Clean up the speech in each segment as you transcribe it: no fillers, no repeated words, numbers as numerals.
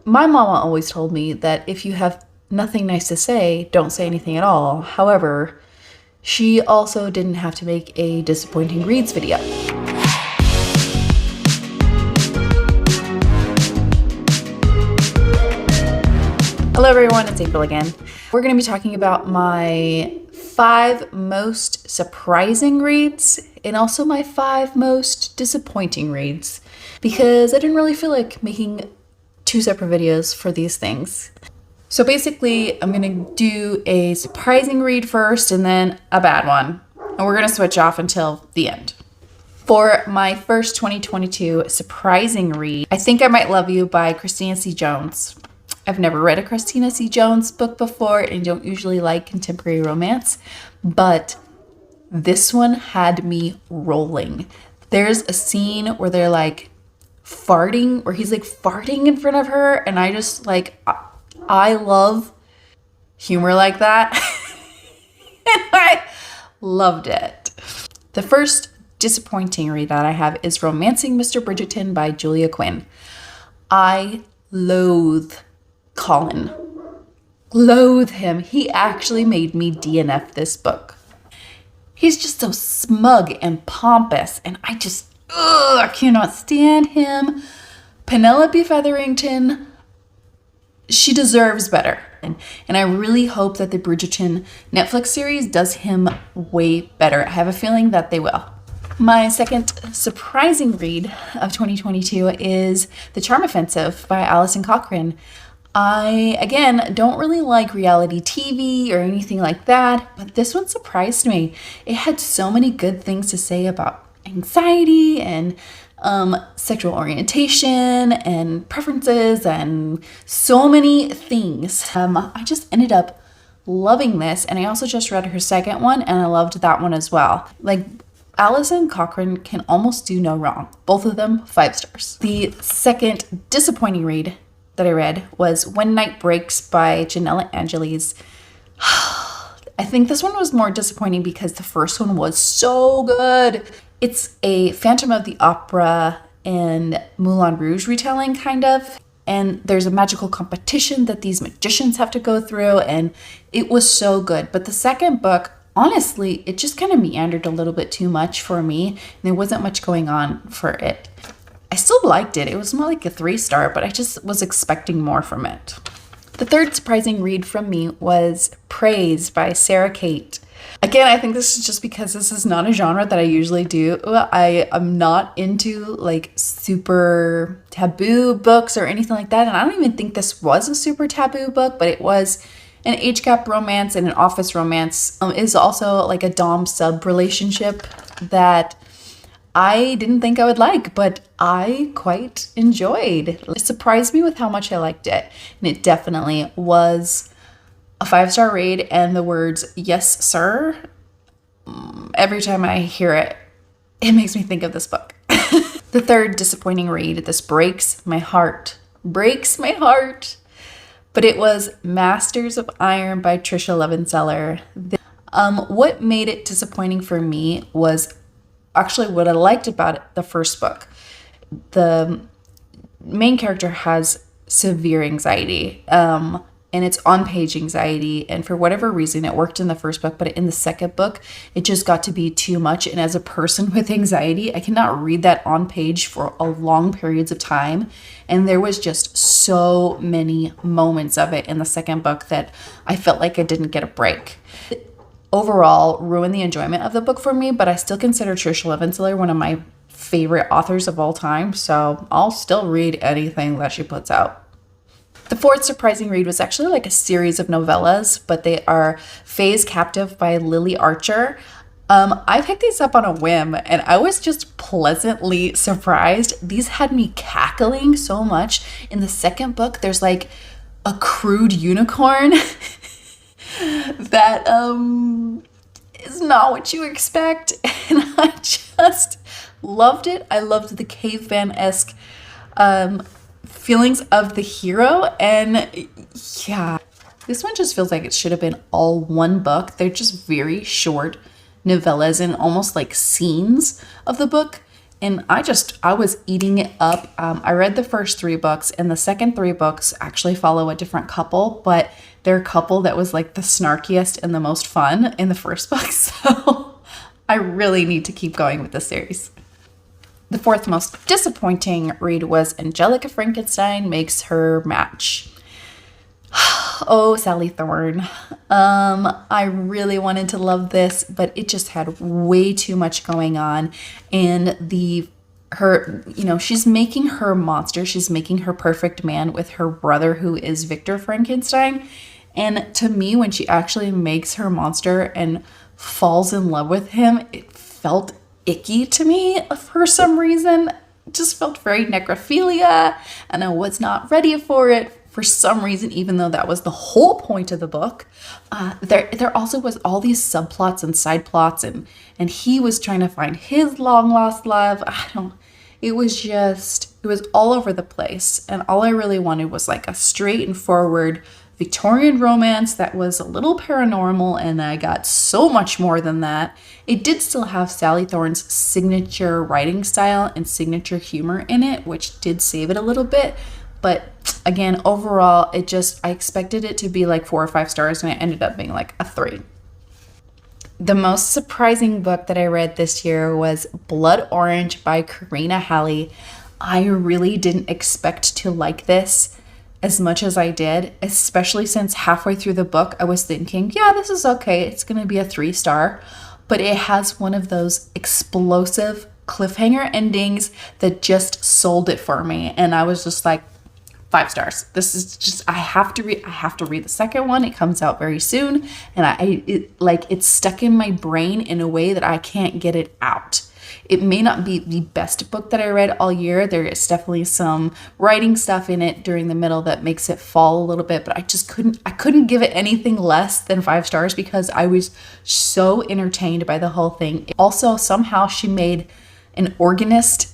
My mama always told me that if you have nothing nice to say, don't say anything at all. However, she also didn't have to make a disappointing reads video. Hello everyone, it's April again. We're going to be talking about my 5 most surprising reads and also my 5 most disappointing reads, because I didn't really feel like making 2 separate videos for these things. So basically, I'm going to do a surprising read first and then a bad one. And we're going to switch off until the end. For my first 2022 surprising read, I Think I Might Love You by Christina C. Jones. I've never read a Christina C. Jones book before and don't usually like contemporary romance, but this one had me rolling. There's a scene where they're like farting, where he's like farting in front of her, and I just like, I love humor like that. And I loved it. The first disappointing read that I have is Romancing Mr. Bridgerton by Julia Quinn. I loathe Colin. Loathe him. He actually made me DNF this book. He's just so smug and pompous, and I just, I cannot stand him. Penelope Featherington, she deserves better. And I really hope that the Bridgerton Netflix series does him way better. I have a feeling that they will. My second surprising read of 2022 is The Charm Offensive by Alison Cochrane. I, again, don't really like reality TV or anything like that, but this one surprised me. It had so many good things to say about anxiety and sexual orientation and preferences and so many things. I just ended up loving this, and I also just read her second one and I loved that one as well. Like, Alison Cochrane can almost do no wrong. Both of them 5 stars. The second disappointing read that I read was When Night Breaks by Janella Angeles. I think this one was more disappointing because the first one was so good. It's a Phantom of the Opera and Moulin Rouge retelling, kind of. And there's a magical competition that these magicians have to go through, and it was so good. But the second book, honestly, it just kind of meandered a little bit too much for me, and there wasn't much going on for it. I still liked it. It was more like a 3-star, but I just was expecting more from it. The third surprising read from me was Praise by Sarah Kate. Again, I think this is just because this is not a genre that I usually do. I am not into like super taboo books or anything like that. And I don't even think this was a super taboo book, but it was an age gap romance and an office romance. It is also like a dom-sub relationship that I didn't think I would like, but I quite enjoyed. It surprised me with how much I liked it. And it definitely was a 5-star read, and the words, "Yes, sir," every time I hear it, it makes me think of this book. The third disappointing read, this breaks my heart. Breaks my heart. But it was Masters of Iron by Trisha Levenseller. What made it disappointing for me was actually what I liked about it, the first book. The main character has severe anxiety, and it's on-page anxiety, and for whatever reason it worked in the first book, but in the second book it just got to be too much. And as a person with anxiety, I cannot read that on page for a long periods of time, and there was just so many moments of it in the second book that I felt like I didn't get a break. Overall, ruined the enjoyment of the book for me, but I still consider Trisha Levenseller one of my favorite authors of all time, so I'll still read anything that she puts out. The fourth surprising read was actually like a series of novellas, but they are Faye's Captive by Lily Archer. I picked these up on a whim, and I was just pleasantly surprised. These had me cackling so much. In the second book, there's like a crude unicorn that is not what you expect, and I just loved it. I loved the caveman-esque feelings of the hero, and yeah, this one just feels like it should have been all one book. They're just very short novellas and almost like scenes of the book, and I was eating it up. I read the first 3 books, and the second 3 books actually follow a different couple, but their couple that was like the snarkiest and the most fun in the first book. So I really need to keep going with this series. The 4th most disappointing read was Angelica Frankenstein Makes Her Match. Oh, Sally Thorne. I really wanted to love this, but it just had way too much going on. And she's making her monster. She's making her perfect man with her brother, who is Victor Frankenstein. And to me, when she actually makes her monster and falls in love with him, it felt icky to me for some reason. It just felt very necrophilia, and I was not ready for it for some reason, even though that was the whole point of the book. There also was all these subplots and side plots, and he was trying to find his long lost love. It was all over the place, and all I really wanted was like a straight and forward Victorian romance that was a little paranormal, and I got so much more than that. It did still have Sally Thorne's signature writing style and signature humor in it, which did save it a little bit. But again, overall, I expected it to be like 4 or 5 stars, and it ended up being like a 3. The most surprising book that I read this year was Blood Orange by Karina Halley. I really didn't expect to like this as much as I did, especially since halfway through the book, I was thinking, yeah, this is okay. It's going to be a 3-star, but it has one of those explosive cliffhanger endings that just sold it for me. And I was just like, 5 stars. This is just, I have to read the second one. It comes out very soon. And it's stuck in my brain in a way that I can't get it out. It may not be the best book that I read all year. There is definitely some writing stuff in it during the middle that makes it fall a little bit, but I couldn't give it anything less than 5 stars because I was so entertained by the whole thing. Also, somehow she made an organist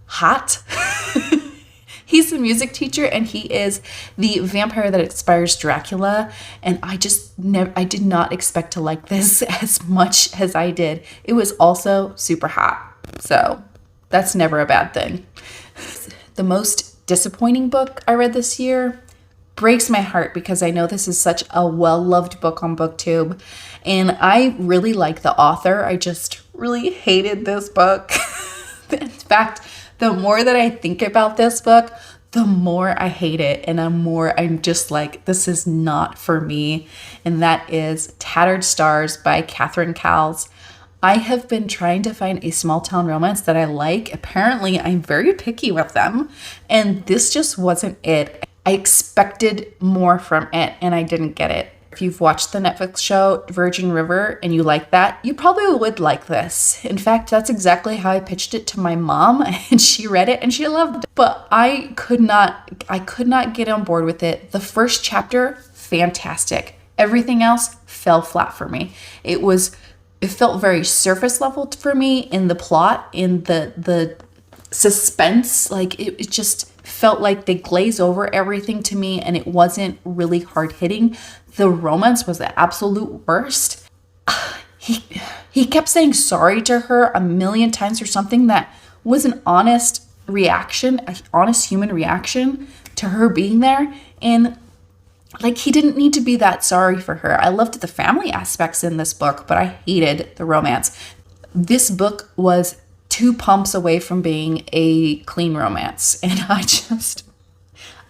hot. He's a music teacher, and he is the vampire that inspires Dracula. And I did not expect to like this as much as I did. It was also super hot. So that's never a bad thing. The most disappointing book I read this year breaks my heart because I know this is such a well-loved book on BookTube. And I really like the author. I just really hated this book. In fact, the more that I think about this book, the more I hate it, and I'm just like, this is not for me. And that is Tattered Stars by Catherine Cowles. I have been trying to find a small town romance that I like. Apparently, I'm very picky with them, and this just wasn't it. I expected more from it, and I didn't get it. If you've watched the Netflix show Virgin River and you like that, you probably would like this. In fact, that's exactly how I pitched it to my mom, and she read it and she loved it. But I could not get on board with it. The first chapter, fantastic. Everything else fell flat for me. It felt very surface level for me in the plot, in the suspense. Like it just felt like they glaze over everything to me, and it wasn't really hard hitting. The romance was the absolute worst. He kept saying sorry to her a million times for something that was an honest reaction, an honest human reaction to her being there. And like, he didn't need to be that sorry for her. I loved the family aspects in this book, but I hated the romance. This book was 2 pumps away from being a clean romance, and I just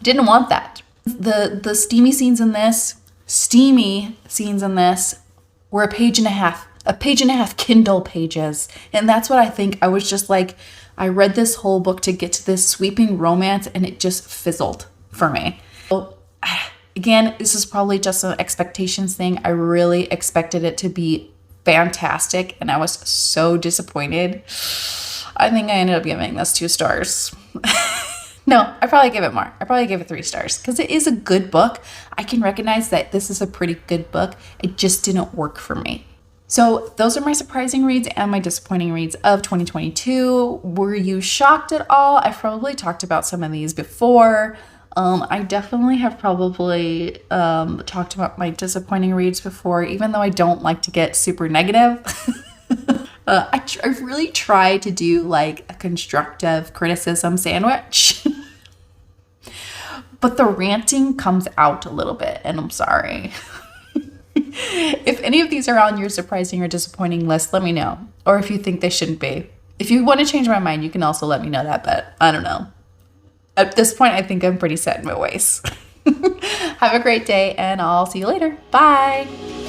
didn't want that. The steamy scenes in this were a page and a half Kindle pages. And that's what I think. I was just like, I read this whole book to get to this sweeping romance, and it just fizzled for me. So, again, this is probably just an expectations thing. I really expected it to be fantastic, and I was so disappointed. I think I ended up giving this 2 stars. No, I probably gave it more. I probably gave it 3 stars because it is a good book. I can recognize that this is a pretty good book. It just didn't work for me. So those are my surprising reads and my disappointing reads of 2022. Were you shocked at all? I've probably talked about some of these before. I definitely have probably talked about my disappointing reads before, even though I don't like to get super negative. I really try to do like a constructive criticism sandwich, but the ranting comes out a little bit, and I'm sorry. If any of these are on your surprising or disappointing list, let me know. Or if you think they shouldn't be. If you want to change my mind, you can also let me know that, but I don't know. At this point, I think I'm pretty set in my ways. Have a great day, and I'll see you later. Bye.